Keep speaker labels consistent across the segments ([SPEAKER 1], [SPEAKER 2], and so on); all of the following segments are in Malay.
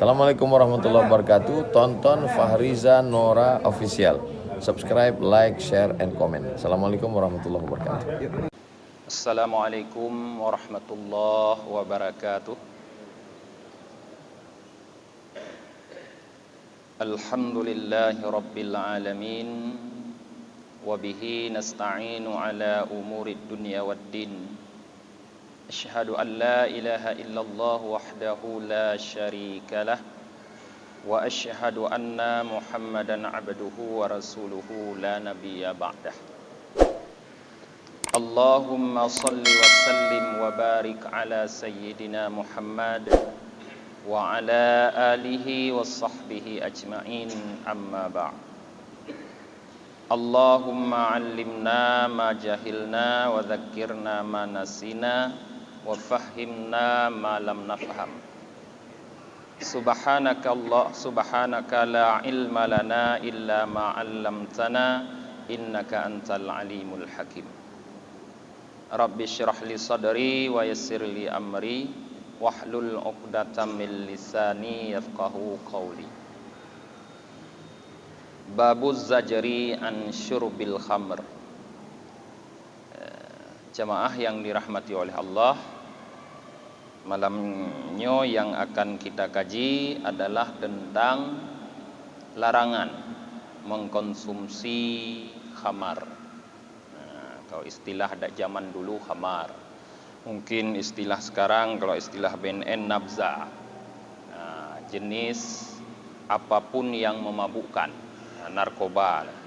[SPEAKER 1] Assalamualaikum warahmatullahi wabarakatuh. Tonton Fahriza Nora Official. Subscribe, like, share, and comment. Assalamualaikum warahmatullahi wabarakatuh.
[SPEAKER 2] Assalamualaikum warahmatullahi wabarakatuh. Alhamdulillahi rabbil alamin. Wabihi nasta'inu ala umurid dunya waddin. Asyhadu an la ilaha illallah wahdahu la syarika lah. Wa asyhadu anna Muhammadan abduhu wa rasuluhu la nabiyya ba'dah. Allahumma salli wa sallim wa barik ala sayyidina Muhammad wa ala alihi wa sahbihi ajma'in, amma ba'd. Allahumma allimna ma jahilna wa dhakkirna ma nasina wa fahhimna ma lam nafham. Subhanaka la ilma lana illa ma 'allamtana innaka antal alimul hakim. Rabbi shrah li sadri wa yassir li amri wahlul 'uqdatam min lisani yafqahu qawli. Babuz zajri an syurbil khamr. Jamaah yang dirahmati oleh Allah, malamnya yang akan kita kaji adalah tentang larangan mengkonsumsi khamar. Kalau istilah zaman dulu khamar, mungkin istilah sekarang kalau istilah BNN nabza. Jenis apapun yang memabukkan, narkoba.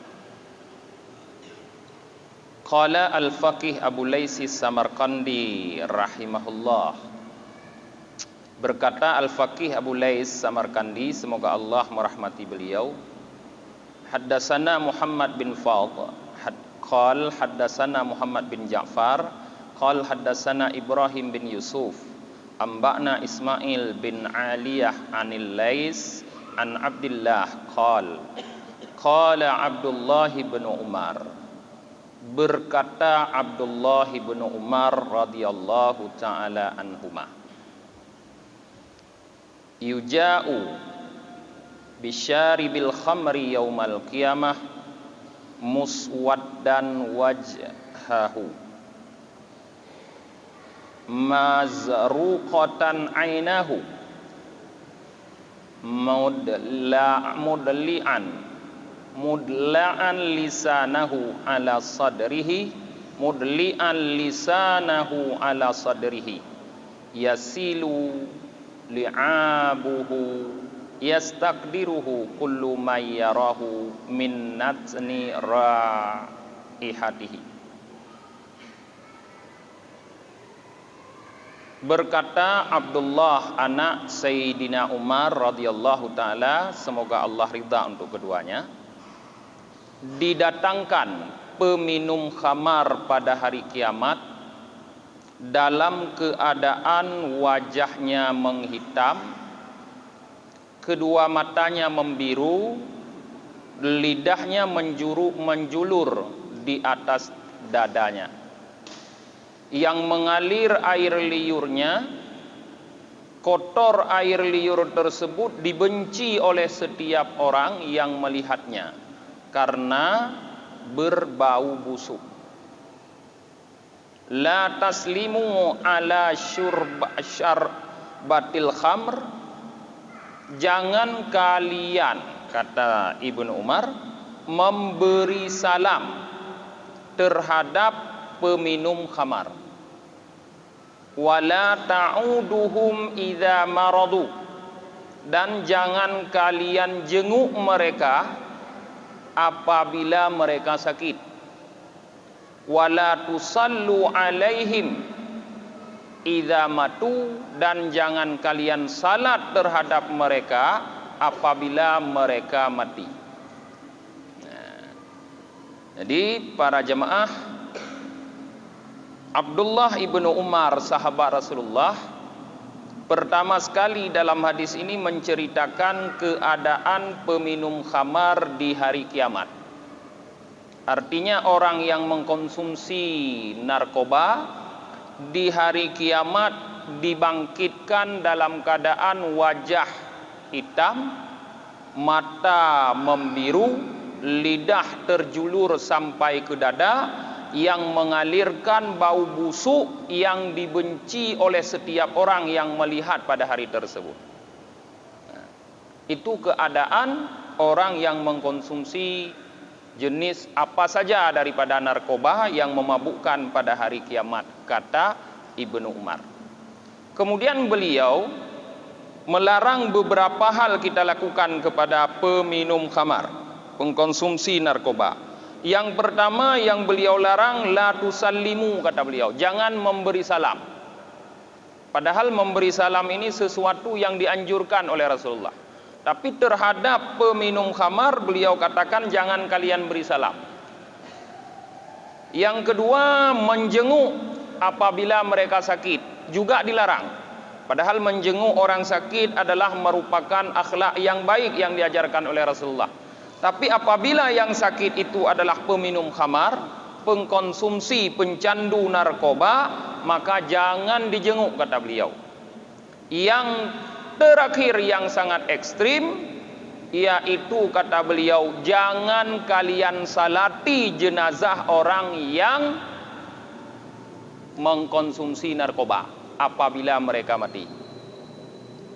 [SPEAKER 2] Qala al-faqih Abu Laisi Samarqandi rahimahullah. Berkata al-faqih Abu Lais Samarqandi, semoga Allah merahmati beliau, haddatsana Muhammad bin Fadl qal haddatsana Muhammad bin Ja'far qal haddatsana Ibrahim bin Yusuf amba'na Ismail bin Aliyah anil Lais an Abdullah qala Abdullah bin Umar. Berkata Abdullah bin Umar radhiyallahu taala anhuma, yuja'u bisyaribil khamri yaumal qiyamah muswaddan wajhahu mazruqatan ainahu mudla'an lisanahu ala sadrihi yasilu li'abuhu yastaqdiruhu kullu may yarahu min natni raihatihi. Berkata Abdullah anak Sayyidina Umar radhiyallahu taala, semoga Allah ridha untuk keduanya, didatangkan peminum khamar pada hari kiamat dalam keadaan wajahnya menghitam, kedua matanya membiru, lidahnya menjulur di atas dadanya, yang mengalir air liurnya. Kotor air liur tersebut dibenci oleh setiap orang yang melihatnya karena berbau busuk. La taslimu ala syarbatil khamr. Jangan kalian, kata Ibnu Umar, memberi salam terhadap peminum khamar. Wala ta'uduhum idza maradu. Dan jangan kalian jenguk mereka apabila mereka sakit. Wala tusallu alaihim idza matu. Dan jangan kalian salat terhadap mereka apabila mereka mati. Jadi para jemaah, Abdullah ibnu Umar sahabat Rasulullah pertama sekali dalam hadis ini menceritakan keadaan peminum khamar di hari kiamat. Artinya orang yang mengkonsumsi narkoba di hari kiamat dibangkitkan dalam keadaan wajah hitam, mata membiru, lidah terjulur sampai ke dada, yang mengalirkan bau busuk yang dibenci oleh setiap orang yang melihat pada hari tersebut. Itu keadaan orang yang mengkonsumsi jenis apa saja daripada narkoba yang memabukkan pada hari kiamat, kata Ibnu Umar. Kemudian beliau melarang beberapa hal kita lakukan kepada peminum khamar, pengkonsumsi narkoba. Yang pertama yang beliau larang, la tusallimu, kata beliau, jangan memberi salam. Padahal memberi salam ini sesuatu yang dianjurkan oleh Rasulullah. Tapi terhadap peminum khamar beliau katakan jangan kalian beri salam. Yang kedua, menjenguk apabila mereka sakit juga dilarang. Padahal menjenguk orang sakit adalah merupakan akhlak yang baik yang diajarkan oleh Rasulullah. Tapi apabila yang sakit itu adalah peminum khamar, pengkonsumsi, pencandu narkoba, maka jangan dijenguk, kata beliau. Yang terakhir yang sangat ekstrim, yaitu kata beliau, jangan kalian salati jenazah orang yang mengkonsumsi narkoba apabila mereka mati.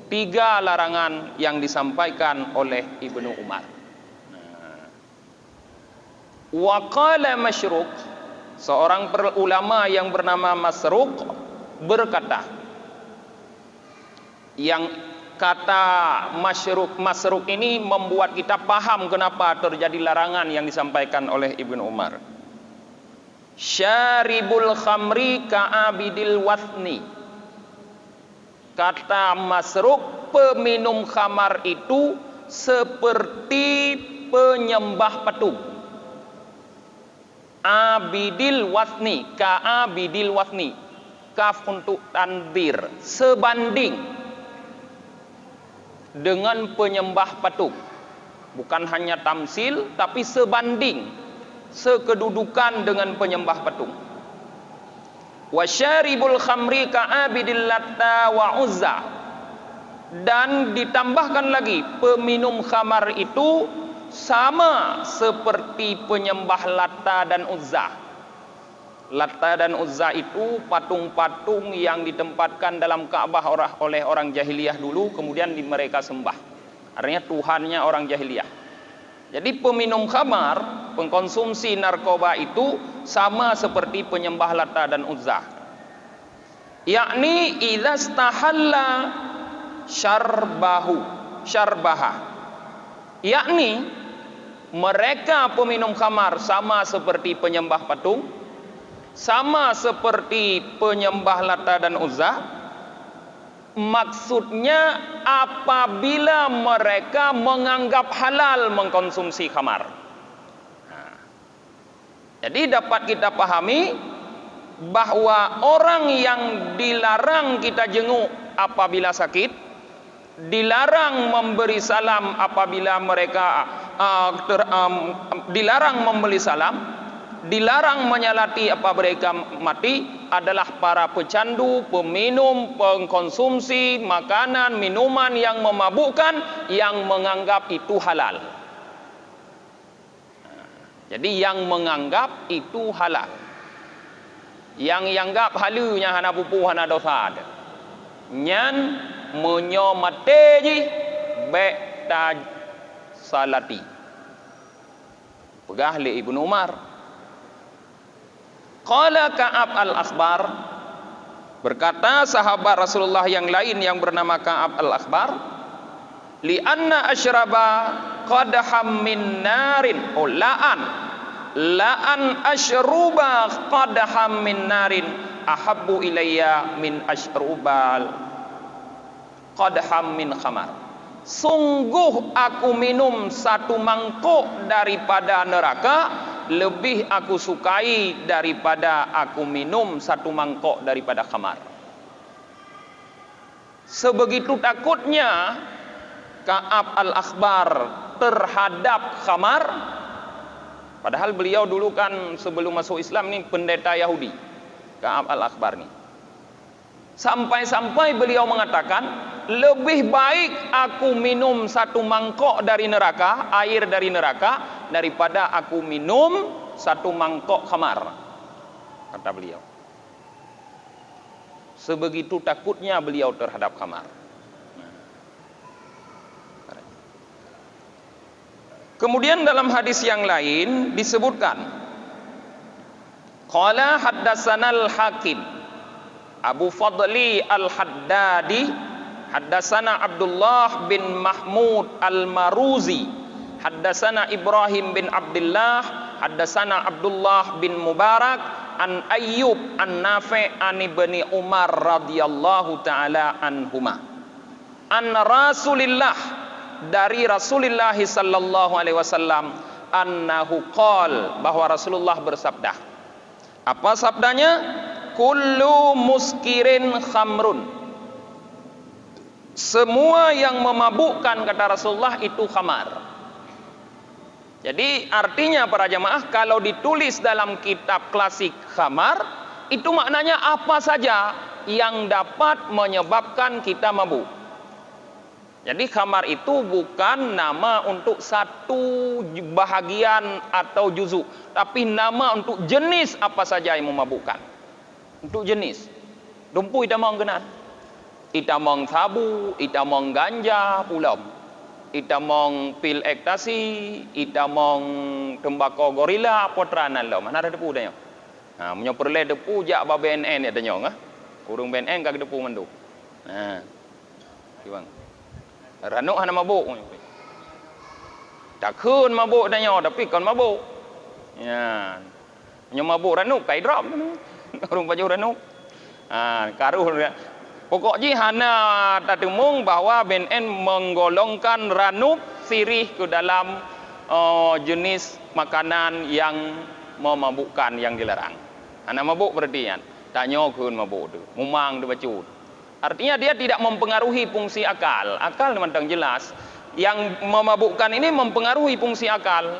[SPEAKER 2] 3 larangan yang disampaikan oleh Ibnu Umar. Wa qala Masruq, seorang ulama yang bernama Masruq berkata, yang kata Masruq ini membuat kita paham kenapa terjadi larangan yang disampaikan oleh Ibnu Umar. Syaribul khamri ka'abidil wathni, kata Masruq, peminum khamar itu seperti penyembah patung. Abidil wathni, ka'abidil wathni, kaf untuk tanbir, sebanding dengan penyembah patung. Bukan hanya tamsil, tapi sebanding, sekedudukan dengan penyembah patung. Wasyaribul khamri ka'abidil latta wa uzza, dan ditambahkan lagi, peminum khamar itu sama seperti penyembah Latta dan Uzza. Latta dan Uzza itu patung-patung yang ditempatkan dalam Ka'bah oleh orang jahiliyah dulu, kemudian mereka sembah. Artinya Tuhannya orang jahiliyah. Jadi peminum khamar, pengkonsumsi narkoba itu sama seperti penyembah Latta dan Uzza. Yakni idza stahalla syarbaha. Yakni mereka peminum khamar sama seperti penyembah patung, sama seperti penyembah Latta dan Uzza. Maksudnya apabila mereka menganggap halal mengkonsumsi khamar. Jadi dapat kita pahami bahwa orang yang dilarang kita jenguk apabila sakit, dilarang memberi salam apabila mereka dilarang memberi salam, dilarang menyalati apa mereka mati, adalah para pecandu, peminum, pengkonsumsi makanan, minuman yang memabukkan, yang menganggap itu halal. Jadi yang menganggap itu halal, yang anggap halunya hana pupu hana dosa, nyan menyomateji beta salati. Pegah li Ibnu Umar. Qala Ka'ab al-Akhbar, berkata sahabat Rasulullah yang lain yang bernama Ka'ab al-Akhbar, li anna asyraba qadham min narin, la'an asyruba qadham min narin ahabbu ilayya min asyrubal qadham min khamar. Sungguh aku minum 1 mangkuk daripada neraka lebih aku sukai daripada aku minum 1 mangkok daripada khamar. Sebegitu takutnya Ka'ab al-Akhbar terhadap khamar, padahal beliau dulu kan sebelum masuk Islam ini pendeta Yahudi, Ka'ab al-Akhbar ini. Sampai-sampai beliau mengatakan, lebih baik aku minum satu mangkok dari neraka, air dari neraka, daripada aku minum satu mangkok khamar, kata beliau. Sebegitu takutnya beliau terhadap khamar. Kemudian dalam hadis yang lain disebutkan, qala haddatsana al-Hakim Abu Fadli al-Haddadi haddatsana Abdullah bin Mahmud al-Maruzi haddatsana Ibrahim bin Abdullah haddatsana Abdullah bin Mubarak an Ayyub an Nafi' an Ibni Umar radhiyallahu taala anhuma an Rasulillah, dari Rasulullah sallallahu alaihi wasallam, annahu qol, bahwa Rasulullah bersabda. Apa sabdanya? Kullu muskirin khamrun. Semua yang memabukkan, kata Rasulullah, itu khamar. Jadi artinya para jamaah, kalau ditulis dalam kitab klasik khamar, itu maknanya apa saja yang dapat menyebabkan kita mabuk. Jadi khamar itu bukan nama untuk satu bahagian atau juzuk, tapi nama untuk jenis apa saja yang memabukkan. Untuk jenis. Dumpu itamong genan. Itamong sabu, itamong ganja pulau. Itamong pil ekstasi, itamong tembakau gorila, potranan lo. Mana ada depu dah yo. Ha, menyo perle depu jak ba BNN ya danyo ngah. Kurung BNN kag depu mandu. Ha. Kiwang. Ranuk hana mabuk. Tak kun mabuk danyo, tapi kon mabuk. Ya. Menyo mabuk ranuk kai drop. Orang baju ranuk. Karuh. Pokoknya hana tatemung bahwa BNN menggolongkan ranuk sirih ke dalam jenis makanan yang memabukkan, yang dilarang. Hana mabuk berarti kan. Tanyo kun mabuk tu. Mumang tu bacut. Artinya dia tidak mempengaruhi fungsi akal. Akal memang jelas. Yang memabukkan ini mempengaruhi fungsi akal.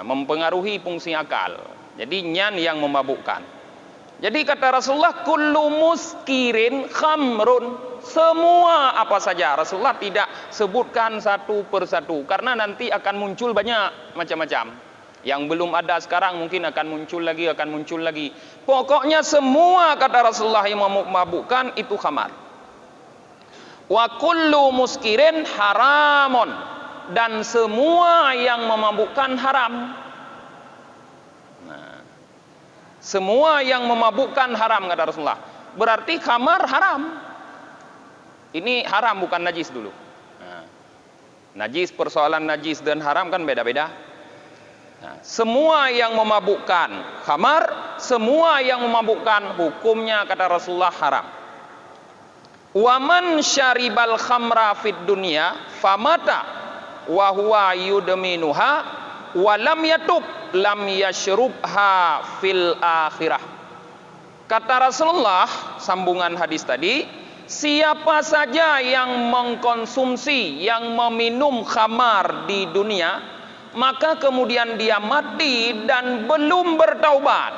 [SPEAKER 2] Mempengaruhi fungsi akal. Jadi nyan yang memabukkan. Jadi kata Rasulullah, kullu muskirin khamrun. Semua apa saja. Rasulullah tidak sebutkan satu persatu, karena nanti akan muncul banyak macam-macam. Yang belum ada sekarang mungkin akan muncul lagi. Pokoknya semua, kata Rasulullah, yang memabukkan itu khamar. Wa kullu muskirin haramun. Dan semua yang memabukkan haram. Semua yang memabukkan haram, kata Rasulullah. Berarti khamar haram. Ini haram, bukan najis dulu. Najis, persoalan najis dan haram kan beda-beda. Semua yang memabukkan khamar, semua yang memabukkan hukumnya, kata Rasulullah, haram. Waman syaribal khamra fid dunya famata wa huwa yudminuha wa lam yatub lam yashrubha fil akhirah. Kata Rasulullah, sambungan hadis tadi, siapa saja yang mengkonsumsi, yang meminum khamar di dunia, maka kemudian dia mati dan belum bertaubat.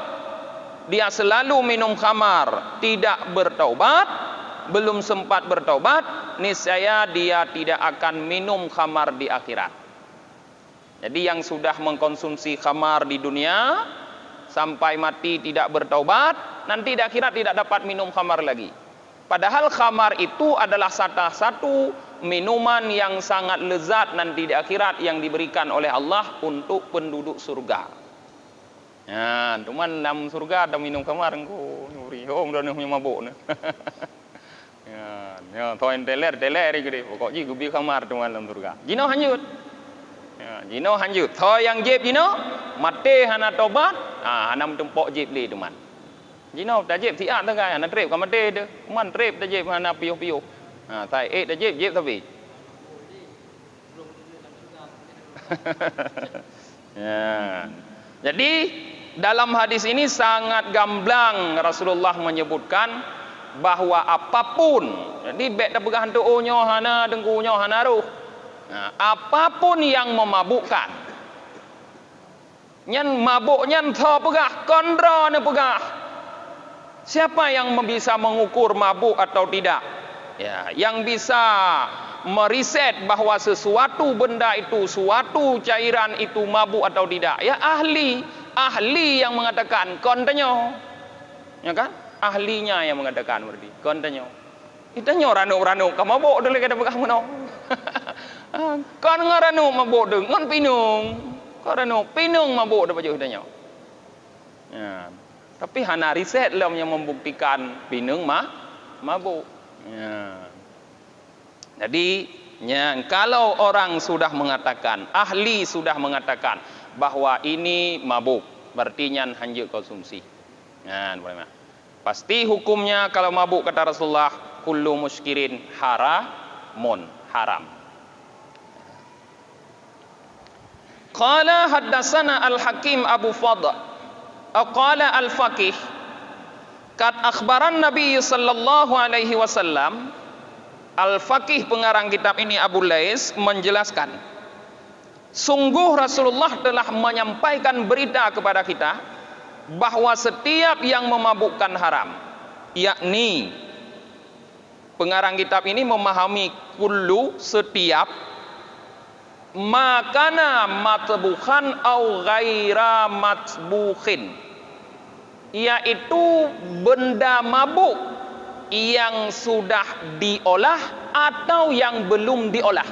[SPEAKER 2] Dia selalu minum khamar, tidak bertaubat, belum sempat bertaubat, niscaya dia tidak akan minum khamar di akhirat. Jadi yang sudah mengkonsumsi khamar di dunia sampai mati tidak bertaubat, nanti di akhirat tidak dapat minum khamar lagi. Padahal khamar itu adalah salah satu minuman yang sangat lezat nanti di akhirat yang diberikan oleh Allah untuk penduduk surga. Ya, cuman dalam surga ada minum khamar engko nyuri hong dah punya mabuk ne. Ya, toin teler gede. Pokoknya gubi khamar tuan dalam surga. Jino hanyut. Ya, jino hanjut. Tho yang jeb jino mate hana tobat, hana tempok jeb li teman. Jino ta jeb tiak ta kai hana trep ka mate de. Man trep ta jeb hana piuh-piuh. Tai ta jeb tapi. Ya. Jadi dalam hadis ini sangat gamblang Rasulullah menyebutkan bahwa apapun, jadi bek ta pegah hantu onyo hana dengkunyo hana ruh. Apapun yang memabukkan, nyan mabuk nyan tho pegah, kondro ne pegah, Siapa yang bisa mengukur mabuk atau tidak? Ya, yang bisa meriset bahwa sesuatu benda itu, suatu cairan itu mabuk atau tidak? Ya ahli yang mengatakan kontenyo. Ya kan? Ahlinya yang mengatakan berarti kontenyo. Itanyo ranu kamu mabuk dulu kada bekah meno. Kon ngaranu mabuk deng ngon pinung. Korano pinung mabuk dapat itanyo. Ya. Tapi hana riset lah yang membuktikan pinung mabuk. Ya. Jadi, kalau orang sudah mengatakan, ahli sudah mengatakan bahwa ini mabuk, berarti nyan hanjur konsumsi. Ya, pasti hukumnya kalau mabuk kata Rasulullah, kullu muskirin haram. Qala haddatsana al-Hakim Abu Fadl qala al-Faqih kat akhbaran Nabi sallallahu alaihi wasallam. Al-Faqih pengarang kitab ini Abu Lais menjelaskan, sungguh Rasulullah telah menyampaikan berita kepada kita bahwa setiap yang memabukkan haram, yakni pengarang kitab ini memahami kullu setiap makana matbukhan au ghaira matbukhin, yaitu benda mabuk yang sudah diolah atau yang belum diolah.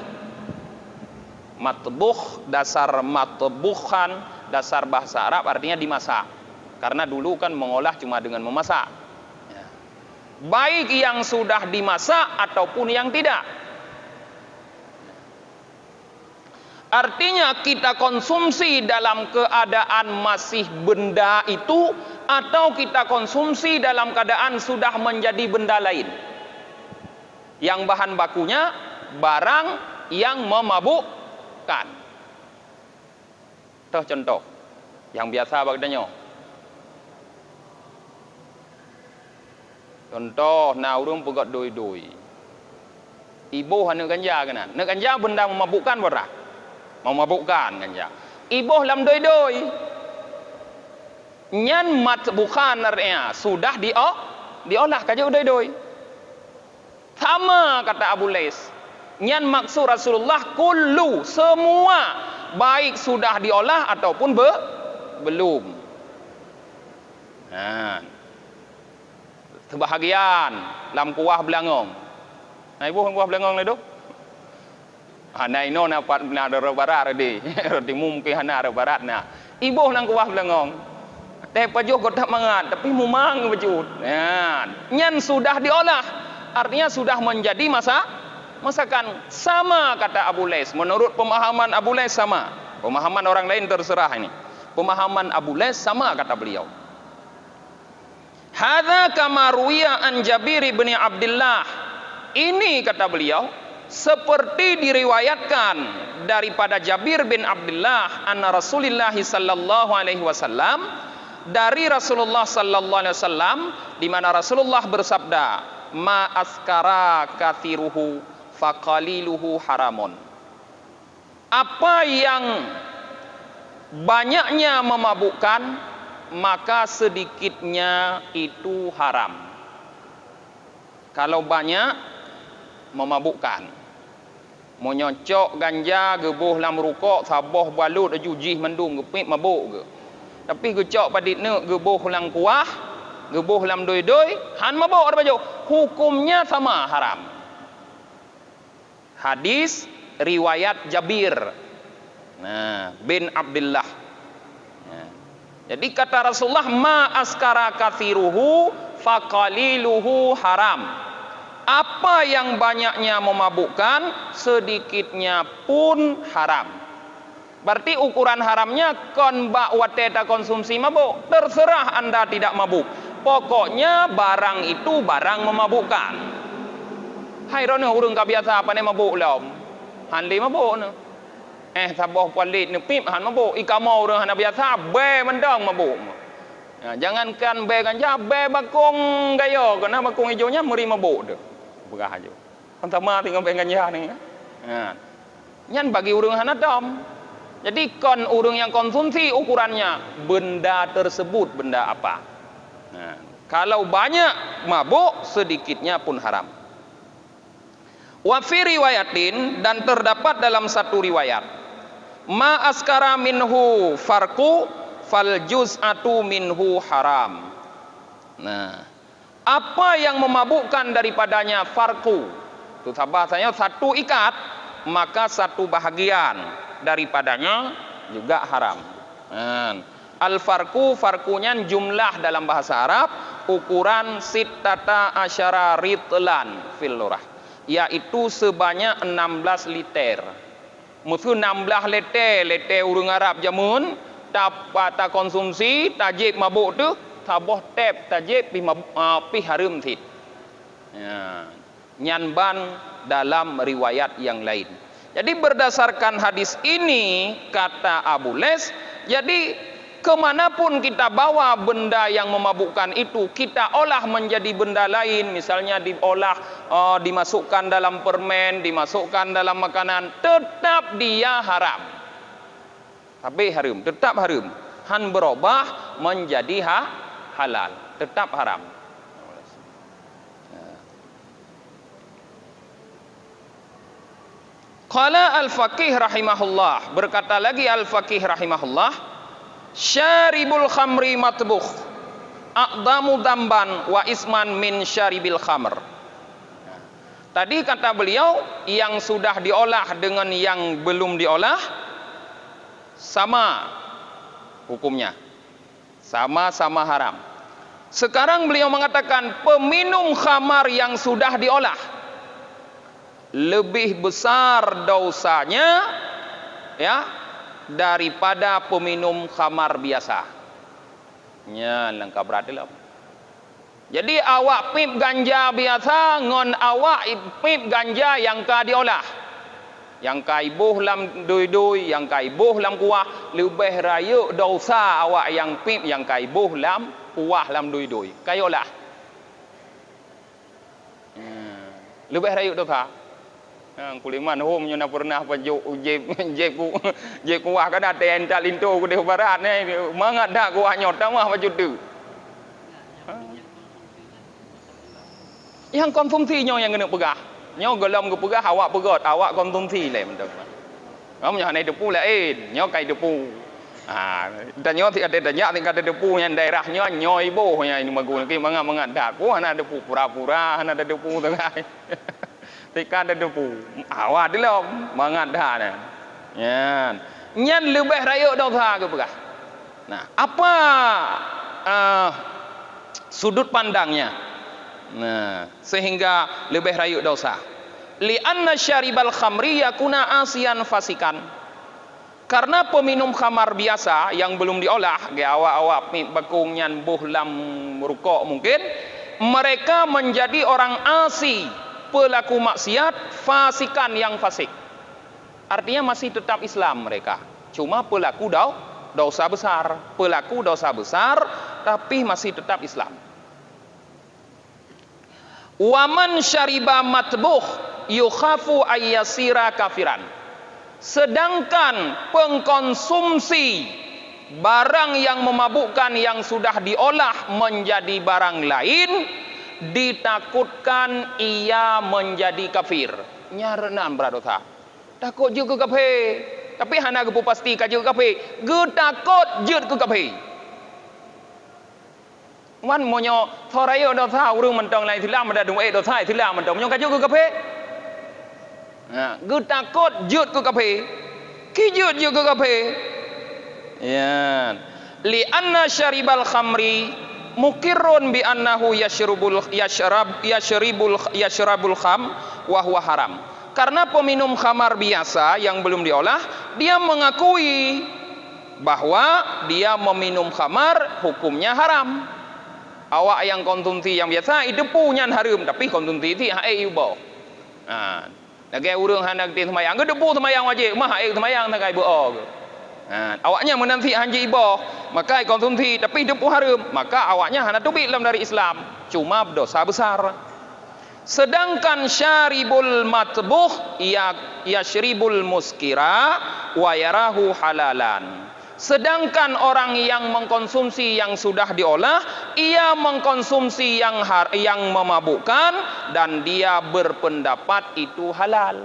[SPEAKER 2] Matbukh, dasar matbukhan, dasar bahasa Arab artinya dimasak. Karena dulu kan mengolah cuma dengan memasak. Baik yang sudah dimasak ataupun yang tidak. Artinya kita konsumsi dalam keadaan masih benda itu, atau kita konsumsi dalam keadaan sudah menjadi benda lain yang bahan bakunya barang yang memabukkan. Contoh yang biasa bagdanyo. Contoh na urung pegot doi-doi. Ibu hana ganja kana. Nak ganja benda memabukkan berah? Memabukkan ganja. Ibu lam doi-doi. Nyan matbukhan artinya sudah diolah kaja doi-doi. Sama kata Abu Lais. Nyan maksud Rasulullah kullu, semua, baik sudah diolah ataupun belum. Nah, sebahagian lam kuah belangong. Nah, ibu kuah belangong le do. Hanai no na pat na barat di. Roti mungkin hana barat na. Ibu nang kuah belangong. Teh pajuh kau tak mangat, tapi mumang bejut. Nyan sudah diolah, artinya sudah menjadi masakan. Sama kata Abu Lais. Menurut pemahaman Abu Lais sama. Pemahaman orang lain terserah ini. Pemahaman Abu Lais sama kata beliau. Hadza kama ruwiya an Jabir bin Abdullah. Ini kata beliau seperti diriwayatkan daripada Jabir bin Abdullah anna Rasulullah sallallahu alaihi wasallam, dari Rasulullah sallallahu alaihi wasallam, di mana Rasulullah bersabda, ma askara kathiruhu faqaliluhu haramun. Apa yang banyaknya memabukkan, maka sedikitnya itu haram. Kalau banyak memabukkan, menyocok ganja gebuh lam rukuk saboh balut jujih mendung gepit mabuk ke. Tapi gecok padit ne gebuh lang kuah, gebuh lam doi-doi, han mabuk ada baju. Hukumnya sama haram. Hadis riwayat Jabir bin Abdullah. Jadi kata Rasulullah, ma askara kathiruhu faqaliluhu haram. Apa yang banyaknya memabukkan, sedikitnya pun haram. Berarti ukuran haramnya kon bak wateta konsumsi mabuk. Terserah anda tidak mabuk. Pokoknya barang itu barang memabukkan. Hai rono urung kabiasa apa ne mabuk lom. Han li mabuk ne. Saboh kualit ne pip han mabuk. Ikamo urung han biasa be mendong mabuk. Ya, jangankan be ganja, be bakung gayo, karena bakung hijaunya meri mabuk de. Begah aja. Kon sama tinggal be ganja ni. Ya. Nyan bagi urung han adom. Jadi kon urung yang konsumsi ukurannya benda tersebut benda apa. Nah, Kalau banyak mabuk, sedikitnya pun haram. Wa fi riwayatin, dan terdapat dalam satu riwayat, ma askara minhu farqu fal juz'atu minhu haram. Nah, apa yang memabukkan daripadanya farqu, itu bahasanya satu ikat, maka satu bahagian daripadanya juga haram. Al farqu, farqunya jumlah dalam bahasa Arab, ukuran sittata asyara ritlan fil lurah, yaitu sebanyak 16 liter. Musuh 16 liter urang Arab jamun dapat ta konsumsi tajib mabuk tu taboh tep tajib pi harum thit. Ya. Nyanban dalam riwayat yang lain. Jadi berdasarkan hadis ini kata Abu Les, jadi kemanapun kita bawa benda yang memabukkan itu, kita olah menjadi benda lain, misalnya diolah, dimasukkan dalam permen, dimasukkan dalam makanan, tetap dia haram. Tapi haram, tetap haram. Han berubah menjadi halal, tetap haram. Qala al-faqih rahimahullah, berkata lagi al-faqih rahimahullah, syaribul khamri matbukh aqdamu damban wa isman min syaribil khamr. Tadi kata beliau, yang sudah diolah dengan yang belum diolah sama hukumnya, sama-sama haram. Sekarang beliau mengatakan peminum khamar yang sudah diolah lebih besar dosanya, ya, daripada peminum khamar biasa. Ya, lengkap berarti lah. Jadi awak pip ganja biasa ngon awak pip ganja yang ka diolah, yang ka ibuh lam dui-dui, yang ka ibuh lam kuah, lebih raya dosa awak yang pip yang ka ibuh lam kuah lam dui-dui kayolah. Lebih raya dosa. Kuliman hom nyo na pernah pajuk je kuah kada ten talinto ku de barat ni mangat dak kuah nyota mah pajuk tu. Yang konsumsi nyo yang kena pegah. Nyo gelom ke pegah awak pegot, awak konsumsi le mentok. Ngom nyo nai depu lain, nyo kai depu. Dan nyo ti ada banyak ti kada depu yang daerah nyo nyo ibo nya ini magun ki mangat dak kuah na depu pura-pura na ada depu tengai. Tika ada depu awak dilom mangat dah ni. Ya. Nyan lebih raya dosa ke pegah. Nah, apa sudut pandangnya? Nah, sehingga lebih raya dosa. Li anna syaribal khamri yakuna asian fasikan. Karena peminum khamar biasa yang belum diolah, ge awak-awak bakung nyan buh lam rukuk mungkin, mereka menjadi orang asi, pelaku maksiat, fasikan yang fasik. Artinya masih tetap Islam mereka, cuma pelaku dosa besar, pelaku dosa besar tapi masih tetap Islam. Waman syariba matbuh yukhafu ayyasira kafiran. Sedangkan pengkonsumsi barang yang memabukkan yang sudah diolah menjadi barang lain, ditakutkan ia menjadi kafir. Nyarenan berdosa. Takut juga kafir. Tapi hana gepu pasti ka juga kafir. Ge takut jut ke kafir. Wan monyo thorayo dosa urung mentong lain silam ada dung dosa silam mentong monyo ka juga kafir. Nah, ge takut jut ke kafir. Ki jut juga kafir. Ya. Li anna syaribal khamri mukirrun bi annahu yashrabul kham wa huwa haram. Karena peminum khamar biasa yang belum diolah, dia mengakui bahwa dia meminum khamar hukumnya haram. Awak yang konsumsi yang biasa itu punya haram, tapi konsumsi itu hae ibo. Nah, lagi urang hendak tin semayang, ke depu semayang wajib, mah hae semayang tak ai bo. Awaknya menanti hanji iboh, maka konsumsi tapi depu haram, maka awaknya hana tubik dalam dari Islam, cuma dosa besar. Sedangkan syaribul matbuh yashribul muskira wa yarahu halalan. Sedangkan orang yang mengkonsumsi yang sudah diolah, ia mengkonsumsi yang memabukkan dan dia berpendapat itu halal.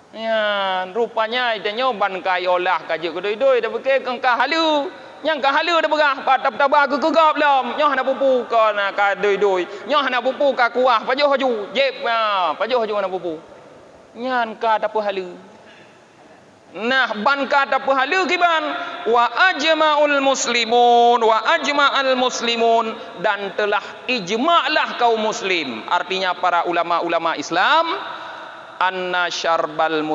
[SPEAKER 2] Ya, rupanya itanya ban kai olah kaje kedoi-doi dah pakai kengkah halu. Yang ka halu dah berah patap tabah ke gegap lam. Nyoh nak pupu ka na ka doi-doi. Nyoh nak pupu ka kuah pajoh haju. Jep pajoh haju nak pupu. Nyan ka tapu halu. Nah, ban ka tapu halu kiban wa ajma'ul muslimun dan telah ijma'lah kaum muslim. Artinya para ulama-ulama Islam anna syarbal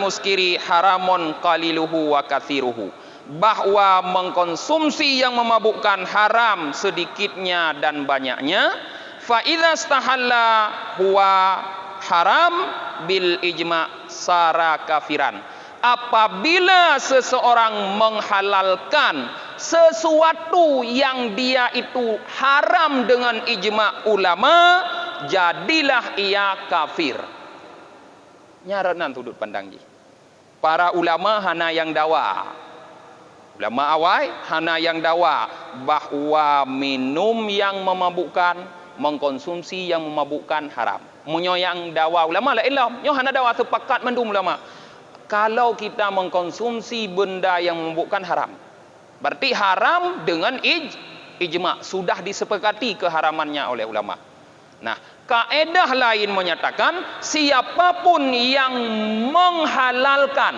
[SPEAKER 2] muskiri haramun qaliluhu wa kathiruhu, bahwa mengkonsumsi yang memabukkan haram sedikitnya dan banyaknya. Fa idza stahalla huwa haram bil ijma' sara kafiran. Apabila seseorang menghalalkan sesuatu yang dia itu haram dengan ijma' ulama, jadilah ia kafir. Nyaranan sudut pandang ji. Para ulama hana yang dawa. Ulama awai hana yang dawa bahwa minum yang memabukkan, mengkonsumsi yang memabukkan haram. Munyo yang dawa ulama la ilam, nyo hana dawa sepakat mendum ulama. Kalau kita mengkonsumsi benda yang memabukkan haram, berarti haram dengan ijma', sudah disepakati keharamannya oleh ulama. Nah, kaedah lain menyatakan siapapun yang menghalalkan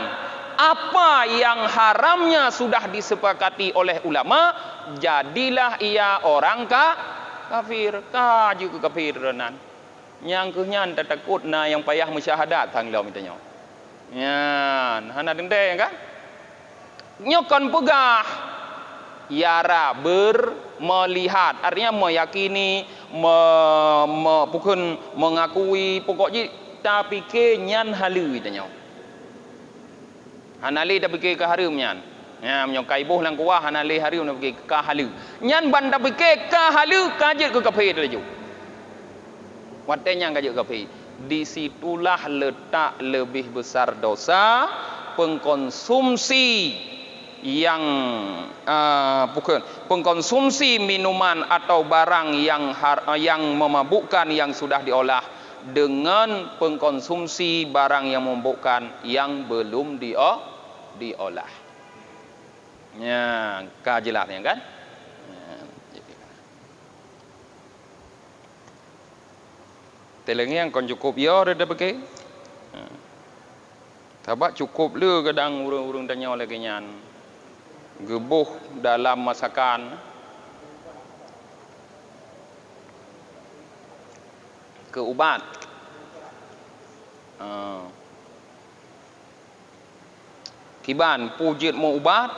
[SPEAKER 2] apa yang haramnya sudah disepakati oleh ulama, jadilah ia orang kafir. Kaju ke kafiran. Yang kenyan takut na yang payah musyahadat tang lau mitanya. Yan, hana dendeng kan? Nyokon pegah yara melihat, artinya meyakini, bukan mengakui, pokoknya tak fikir nyan halu itanya. Hanali dah fikir ke harum nyan. Ya, menyokai boh lang kuah hanali harum dah fikir ke halu. Nyan banda fikir ke halu kajit ke kafir laju. Watenya kajit kafir. Disitulah letak lebih besar dosa pengkonsumsi yang pengkonsumsi minuman atau barang yang memabukkan yang sudah diolah dengan pengkonsumsi barang yang memabukkan yang belum diolah. Ya, kajelasnya kan? Telengnya yang kon cukup ya dah pakai. Tabak cukup le kadang urang-urang tanya oleh kenyan. Gebuh dalam masakan. Keubat. Kiban pujit mau ubat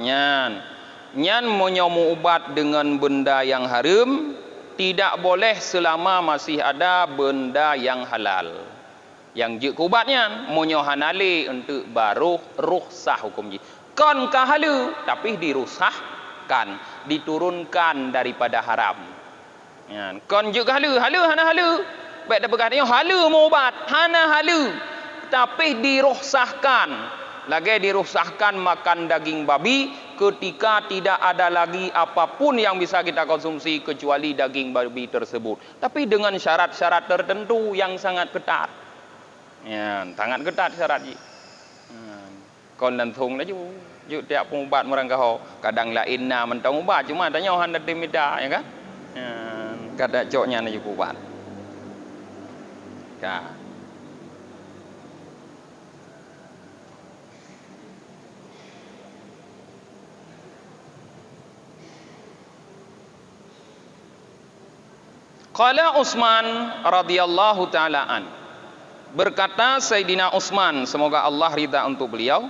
[SPEAKER 2] nyan mau ubat dengan benda yang haram, tidak boleh selama masih ada benda yang halal. Yang je ubatnya monyo hanali untuk baru rukhsah hukum ji. Kon kahalu tapi dirusahkan, diturunkan daripada haram. Ya, kon je halu hana halu. Baik dah berkata halu mau ubat, hana halu tapi dirukhsahkan. Lagi dirukhsahkan makan daging babi ketika tidak ada lagi apapun yang bisa kita konsumsi kecuali daging babi tersebut. Tapi dengan syarat-syarat tertentu yang sangat ketat. Ya, sangat ketat syarat ji. Kon dan thung dah ju tiap pengubat merang kau. Kadang lain na mentang ubat cuma tanya han ada timida ya kan? Ya, kada coknya na ju ubat. Ka. Qala Utsman radhiyallahu taala an. Berkata Sayyidina Utsman, semoga Allah ridha untuk beliau,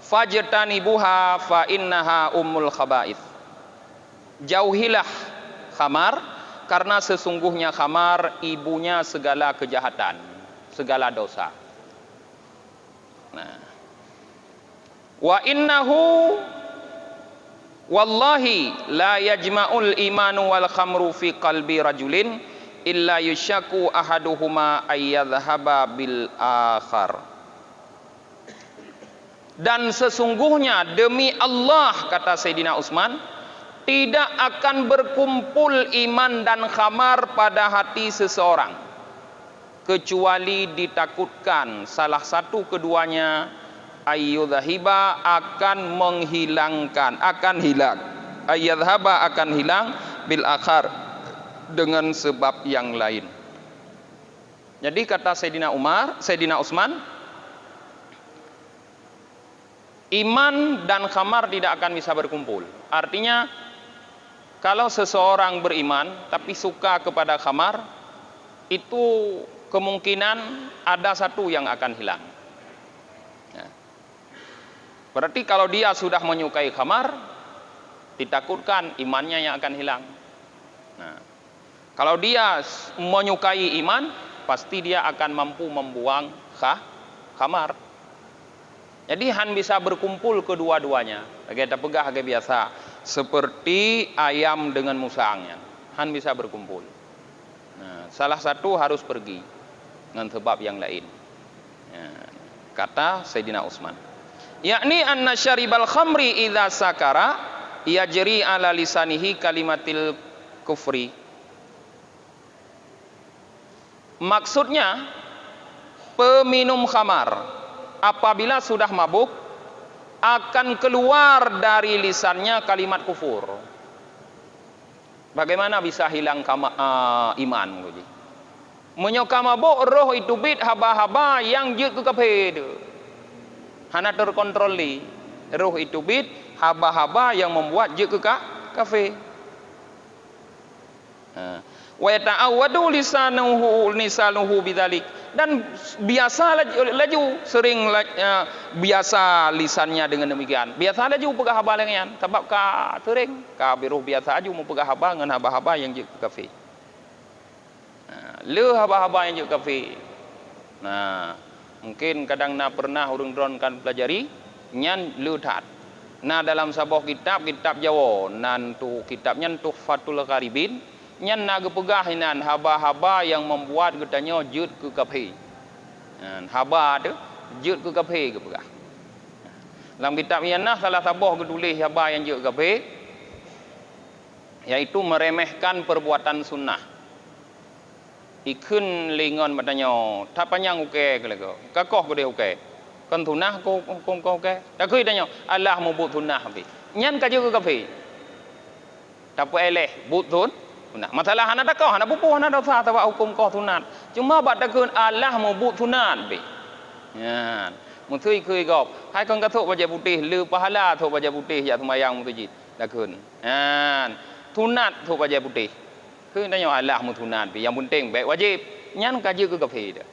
[SPEAKER 2] fajtanibuha fa innaha ummul khaba'ith. Jauhilah khamar karena sesungguhnya khamar ibunya segala kejahatan, segala dosa. Nah. Wa innahu wallahi la yajma'ul imanu wal khamru fi qalbi rajulin illa yushaku ahaduhuma ayyadhhaba bil akhar. Dan sesungguhnya demi Allah, kata Sayyidina Utsman, tidak akan berkumpul iman dan khamar pada hati seseorang kecuali ditakutkan salah satu keduanya ayyadhhaba akan menghilangkan, akan hilang, ayyadhhaba akan hilang bil akhar dengan sebab yang lain. Jadi kata Sayyidina Utsman, iman dan khamar tidak akan bisa berkumpul. Artinya kalau seseorang beriman tapi suka kepada khamar, itu kemungkinan ada satu yang akan hilang. Ya. Berarti kalau dia sudah menyukai khamar, ditakutkan imannya yang akan hilang. Nah, kalau dia menyukai iman, pasti dia akan mampu membuang khamar. Jadi han bisa berkumpul kedua-duanya. Kita pegah kayak biasa, seperti ayam dengan musangnya. Han bisa berkumpul. Nah, salah satu harus pergi dengan sebab yang lain. Ya, kata Sayyidina Utsman. Yakni anna syaribal khamri idza sakara yajri ala lisanihi kalimatil kufri. Maksudnya peminum khamar apabila sudah mabuk akan keluar dari lisannya kalimat kufur. Bagaimana bisa hilang iman? Menyoka mabuk roh itu bid haba-haba yang jut ke kafir. Hana terkontroli. Roh itu bid haba-haba yang membuat jut ke kafir. Wa yata'awwadu lisanuhu bidzalik. Dan biasa laju sering biasa lisannya dengan demikian. Biasa laju pegah haba lengan sebab ka sering ka biruh biasa aju mau pegah haba dengan haba-haba yang je kafe. Le haba-haba yang je kafe. Nah, mungkin kadang na pernah urang dron kan pelajari nyan le that. Nah, dalam sebuah kitab Jawa nan tu kitabnya Tuhfatul Gharibin, nyan naga pegahinan haba-haba yang membuat katanya jut ke kafe. Haba tu jut ke kafe ke pegah. Dalam kitab yang salah sabah ketulis haba yang jut ke kafe, yaitu meremehkan perbuatan sunnah. Ikun lingon matanya, tak panjang uke ke lego, kakoh ke dia uke. Kan sunnah ko uke. Tak kui tanya Allah mau buat sunnah habis. Nyan ka jut ke kafe. Tak eleh buat sunat. Masalah hana takau, hana pupu, hana dosa tawa hukum kau sunat. Cuma bak takun Allah mau buat sunat be. Ya. Mutui kui gop. Hai kon kathok baja putih, le pahala thok baja putih ya sembahyang mutujid. Takun. Ya. Sunat thok baja putih. Kui tanya Allah mau sunat be. Yang penting baik wajib. Nyan kaji ke kafe dah.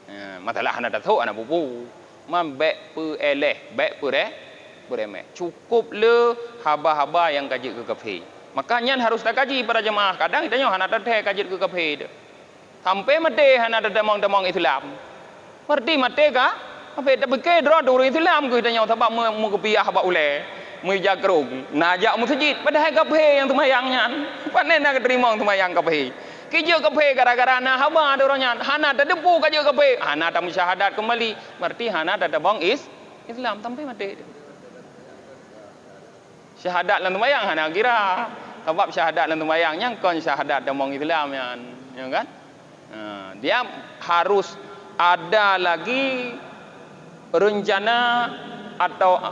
[SPEAKER 2] Ya. Masalah hana takau, hana pupu. Man baik pu eleh, baik pu remeh. Cukup le haba-haba yang kaji ke kafe. Makanya harus tak kaji para jemaah. Kadang kita hana terteh kaji ke kafe. Sampai mati hana tertemong-temong Islam. Merti mati ka? Apa tak bekai drone dulu Islam kita sebab mu kepiah ba ule, mu jagrung, najak masjid padahal kafe yang semayangnya. Panen nak terima semayang kafe. Kerja kafe gara-gara na haba dorongnya. Hana tak depu kerja kafe. Hana tak musyahadat kembali. Merti hana tak tertemong Islam sampai mati. Syahadat lan sembahyang hana kira. Sebab syahadat lan sembahyang yang kon syahadat demong Islam ya kan? Dia harus ada lagi rencana atau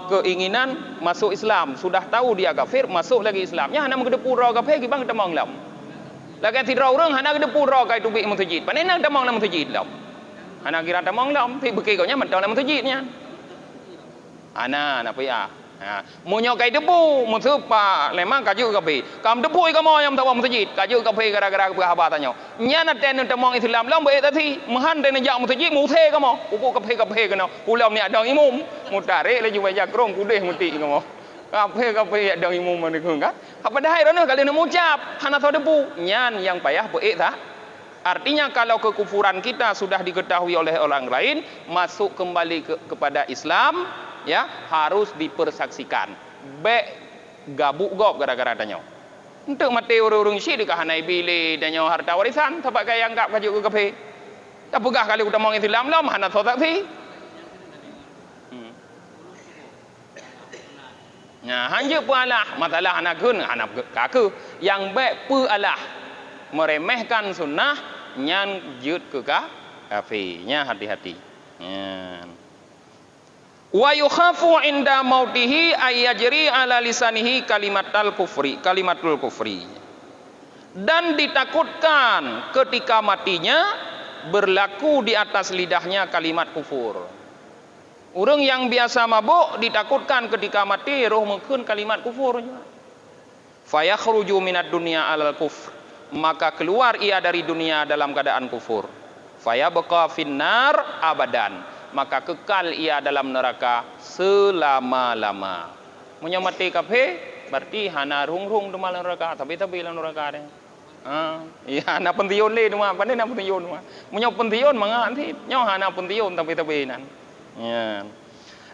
[SPEAKER 2] keinginan masuk Islam. Sudah tahu dia kafir, masuk lagi Islamnya hana mengdepu ro kafir gibang demong lam. Lagi tidak orang hana mengdepu ro kai tu bi masjid. Panen nak demong lam masjid lam. Hana kira demong lam, pi bekai kau nya mentang lam masjidnya. Ana apa ya? Munyo kai debu musupa lemang kaju kafe kam debu ka mo yam tawa masjid kaju kafe gara-gara haba tanyo nyana ten temong Islam lam be tati mahan den jak masjid mu the ka mo upu kafe ka no ulam ni adang imum mutare le juwa jakrong kudeh muti ka mo kafe adang imum man ku kan apa dahai rono kali nak ucap hana tahu debu nyan yang payah be ta. Artinya kalau kekufuran kita sudah diketahui oleh orang lain, masuk kembali kepada Islam, ya harus dipersaksikan. Be gabuk gop gara-gara tanya. Untuk mati urung syik dekat hanai bile dan nyawa harta warisan sebab kaya anggap kajuk ke kafe. Tak pegah kali udah mau Islam lah mana sotak si. Nah, hanya pualah masalah anak kaku yang baik pualah meremehkan sunnah nyan jut ke kafe. Nya hati-hati. Wa yukhafu inda mautihi ayyajri ala lisanihi kalimatul kufri, dan ditakutkan ketika matinya berlaku di atas lidahnya kalimat kufur. Orang yang biasa mabuk ditakutkan ketika mati roh mengkun kalimat kufur. Fayakhruju minad dunya alal kufr, maka keluar ia dari dunia dalam keadaan kufur. Fayabqa finnar abadan, maka kekal ia dalam neraka selama-lama. Munya mati kafe berarti hana rung-rung dalam neraka, tapi dalam neraka deh. Iya, hana pention le duma, pandai na pention duma. Munya pention manga nanti, nyo hana pention tapi nan. Ya.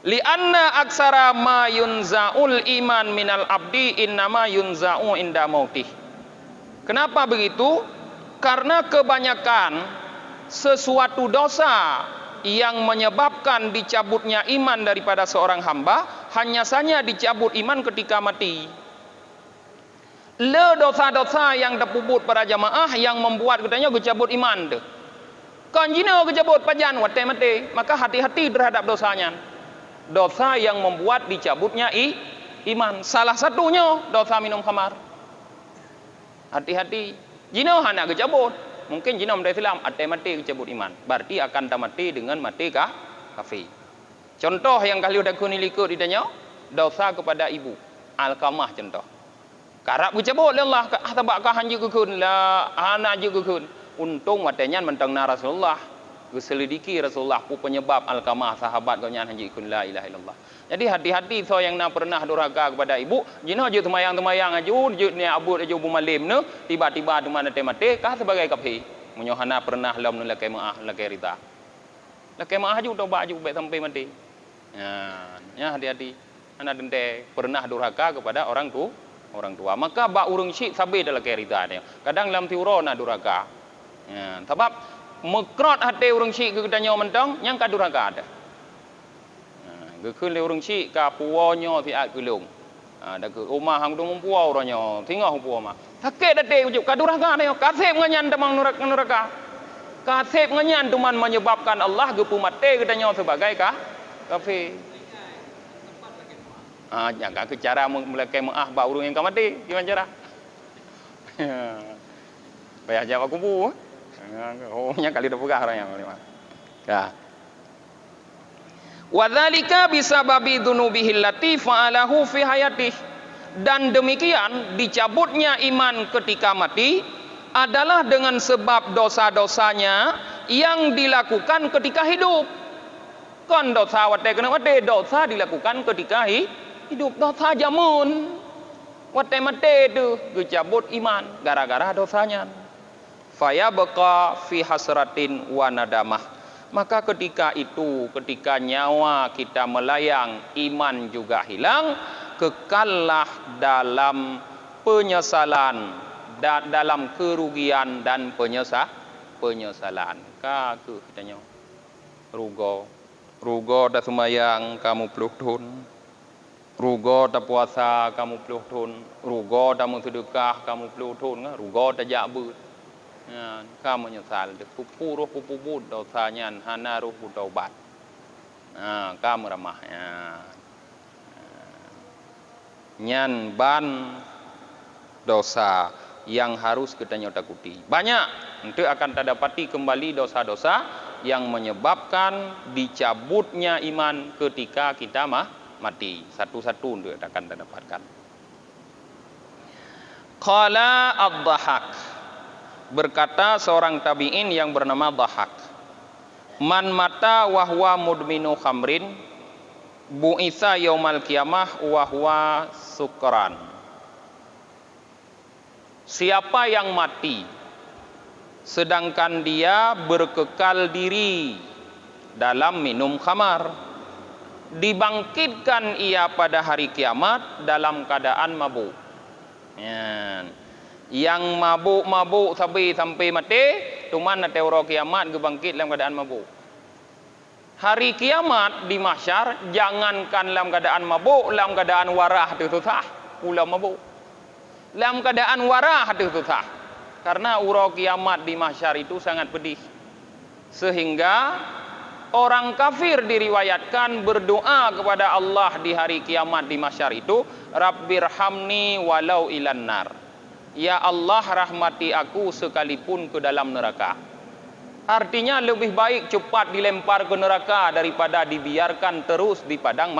[SPEAKER 2] Li anna aksara ma yunzaul iman minal abdi innama yunzau inda mautih. Kenapa begitu? Karena kebanyakan sesuatu dosa yang menyebabkan dicabutnya iman daripada seorang hamba hanya saja dicabut iman ketika mati. Le dosa-dosa yang terpubut pada jamaah yang membuat katanya dicabut iman tu. Kan jina dicabut pajan wate mati, maka hati-hati terhadap dosanya. Dosa yang membuat dicabutnya iman. Salah satunya dosa minum khamar. Hati-hati. Jina hana dicabut. Mungkin jina mendapat Islam ada mati dicabut iman. Berarti akan tak mati dengan mati kafir. Contoh yang kali udah kuni likut ditanya, dosa kepada ibu. Alqamah contoh. Karab dicabut Allah, tabakah hanji kekun la ana ju kekun. Untung matanya mentangna Rasulullah. Geselidiki Rasulullah pu penyebab Alqamah sahabat kau nyan hanji kun la ilaha illallah. Jadi hati-hati so yang nak pernah durhaka kepada ibu, jina je temayang-temayang aju, je ni abut aju bumalim ne, tiba-tiba tu mana mati kah sebagai kafir. Munyohana pernah lam ne lakai maah, lakai rita. Lakai maah aju taubat aju baik sampai mati. Ya hati-hati. Ana dente pernah durhaka kepada orang tua. Maka ba urang syik sabe dalam lakai rita dia. Kadang lam tiuro na durhaka. Ya, sebab mekrot hati urang syik ke katanya mentang yang ka durhaka ada. Gekun le urang syik ka puonyo ti at gulung. Dak ke rumah hang dong puau ronyo, tinggal puau mah. Sakit date ujuk kaduraka ne, kasep nganyan tamang neraka. Kasep nganyan tuman menyebabkan Allah gepu mate katanya sebagai kafir. Jaga ke cara melakai maah ba urang yang ka mati, gimana cara? Bayar jawab kubu. Oh, nya kali dah pegah orangnya. Ya. Wadzalika bisababi dzunubihi allati fa'alahu fi hayatih, dan demikian dicabutnya iman ketika mati adalah dengan sebab dosa-dosanya yang dilakukan ketika hidup. Kan dosa wate kena wate, dosa dilakukan ketika hidup, dosa jamun wate mate tu dicabut iman gara-gara dosanya. Fayabqa fi hasratin wa nadamah. Maka ketika itu, ketika nyawa kita melayang, iman juga hilang, kekallah dalam penyesalan, dalam kerugian dan penyesalan. Kaku katanya. Rugo dah semayang kamu peluk tun. Rugo dah puasa kamu peluk tun. Rugo dah sedekah kamu peluk tun. Rugo dah jabut. Kamu menyesal pupu roh pupu bud dosanya hana roh taubat. Kamu ramah nyan ban dosa yang harus kita takuti. Banyak untuk akan terdapati kembali dosa-dosa yang menyebabkan dicabutnya iman ketika kita mati. Satu-satu untuk akan terdapatkan. Qala ad-Dhahak, berkata seorang tabi'in yang bernama Dhahak, man mata wa huwa mudminu khamrin bu'itsa yaumal qiyamah wa huwa sukran. Siapa yang mati sedangkan dia berkekal diri dalam minum khamar, dibangkitkan ia pada hari kiamat dalam keadaan mabuk. Yang mabuk-mabuk sampai mati, tu mana teori kiamat ke bangkit dalam keadaan mabuk. Hari kiamat di mahsyar jangankan dalam keadaan mabuk, dalam keadaan warah tu susah. Pula mabuk. Dalam keadaan warah tu susah. Karena ura kiamat di mahsyar itu sangat pedih. Sehingga orang kafir diriwayatkan berdoa kepada Allah di hari kiamat di mahsyar itu, Rabbirhamni walau ilan nar. Ya Allah, rahmati aku sekalipun ke dalam neraka. Artinya lebih baik cepat dilempar ke neraka daripada dibiarkan terus di padang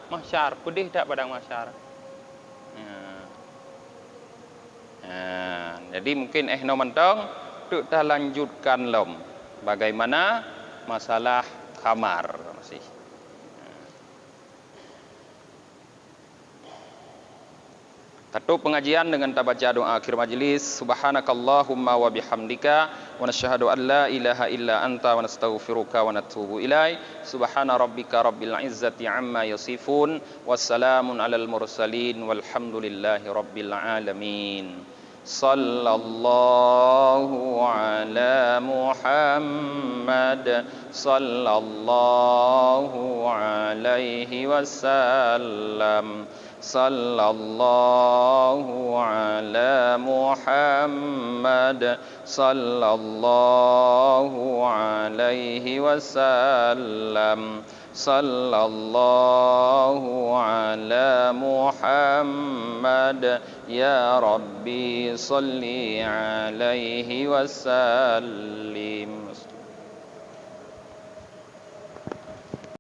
[SPEAKER 2] mahsyar. Pedih tak padang mahsyar? Jadi mungkin no mentong kita lanjutkan lom. Bagaimana masalah khamar masih. Tutup pengajian dengan baca doa akhir majlis. Subhanakallahumma wa bihamdika wa nasyhadu an la ilaha illa anta wa nastaghfiruka wa natubu ilaik. Subhana rabbika rabbil izzati amma yasifun. Wassalamun alal mursalin walhamdulillahi rabbil alamin. Sallallahu ala Muhammad sallallahu alaihi wasallam. Sallallahu ala Muhammad sallallahu alaihi wasallam. Sallallahu ala Muhammad ya Rabbi salli alaihi wasallim.